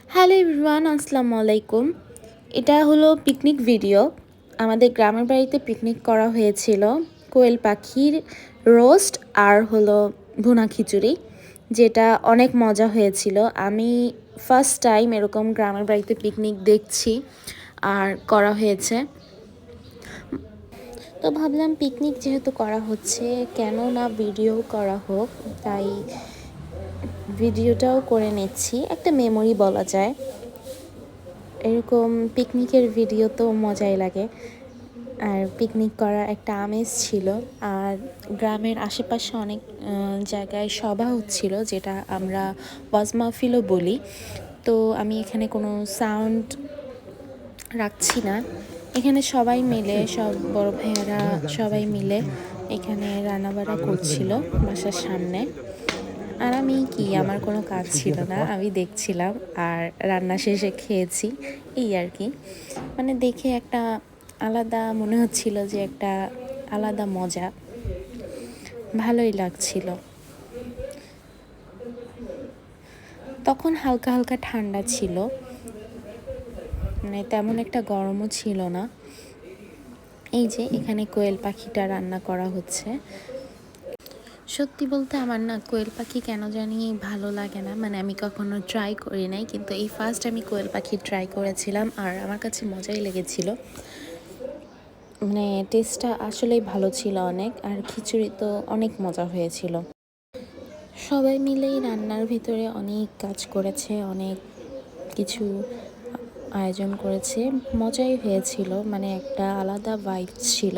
Hello everyone, আসসালামু আলাইকুম। এটা হলো পিকনিক ভিডিও। আমাদের গ্রামের বাড়িতে পিকনিক করা হয়েছিল। কোয়েল পাখির রোস্ট আর হলো ভুনা খিচুড়ি, যেটা অনেক মজা হয়েছিল। আমি ফার্স্ট টাইম এরকম গ্রামের বাড়িতে পিকনিক দেখছি আর করা হয়েছে। তো ভাবলাম পিকনিক যেহেতু করা হচ্ছে, কেন না ভিডিও করা হোক, তাই ভিডিওটাও করে নিচ্ছি। একটা মেমোরি বলা যায়। এরকম পিকনিকের ভিডিও তো মজাই লাগে, আর পিকনিক করার একটা আমেজ ছিল। আর গ্রামের আশেপাশে অনেক জায়গায় সভা হচ্ছিল, যেটা আমরা ওয়াজ মাহফিলও বলি। তো আমি এখানে কোনো সাউন্ড রাখছি না। এখানে সবাই মিলে, সব বড় ভাইয়েরা সবাই মিলে এখানে রান্নাবাড়া করছিল বাসার সামনে। আর আমার কোনো কাজ ছিল না, আমি দেখছিলাম আর রান্না শেষে খেয়েছি, এই আর কি। মানে দেখে একটা আলাদা মনে হচ্ছিল, যে একটা আলাদা মজা, ভালোই লাগছিল। তখন হালকা হালকা ঠান্ডা ছিল, মানে তেমন একটা গরমও ছিল না। এই যে এখানে কোয়েল পাখিটা রান্না করা হচ্ছে। সত্যি বলতে আমার না কোয়েল পাখি কেন জানি ভালো লাগে না, মানে আমি কখনো ট্রাই করি নাই, কিন্তু এই ফার্স্ট আমি কোয়েল পাখি ট্রাই করেছিলাম আর আমার কাছে মজাই লেগেছিল। মানে টেস্টটা আসলেই ভালো ছিল অনেক, আর খিচুড়ি তো অনেক মজা হয়েছিল। সবাই মিলেই রান্নার ভিতরে অনেক কাজ করেছে, অনেক কিছু আয়োজন করেছে, মজাই হয়েছিল। মানে একটা আলাদা ভাইব ছিল,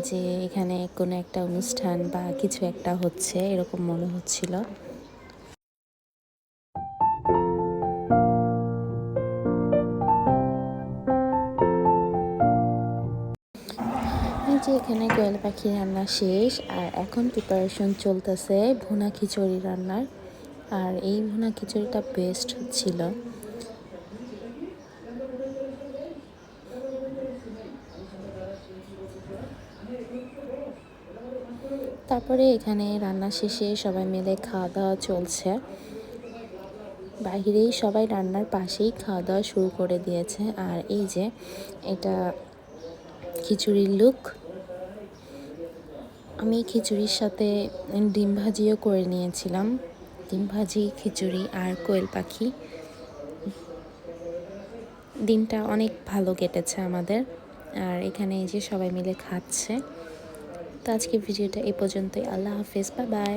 যে এখানে কোনো একটা অনুষ্ঠান বা কিছু একটা হচ্ছে এরকম মনে হচ্ছিল। এই যে এখানে কোয়েল পাখি রান্না শেষ, আর এখন প্রিপারেশন চলতেছে ভুনা খিচুড়ি রান্নার। আর এই ভুনা খিচুড়িটা বেস্ট ছিল। তারপরে এখানে রান্না শেষে সবাই মিলে খাওয়া দাওয়া চলছে। বাহিরেই সবাই রান্নার পাশেই খাওয়া দাওয়া শুরু করে দিয়েছে। আর এই যে এটা খিচুড়ির লুক। আমি খিচুড়ির সাথে ডিম ভাজিও করে নিয়েছিলাম। ডিম ভাজি, খিচুড়ি আর কোয়েল পাখি। দিনটা অনেক ভালো কেটেছে আমাদের। আর এখানে এই যে সবাই মিলে খাচ্ছে। তো আজকে ভিডিওটা এই পর্যন্তই। আল্লাহ হাফেজ, বাই বাই।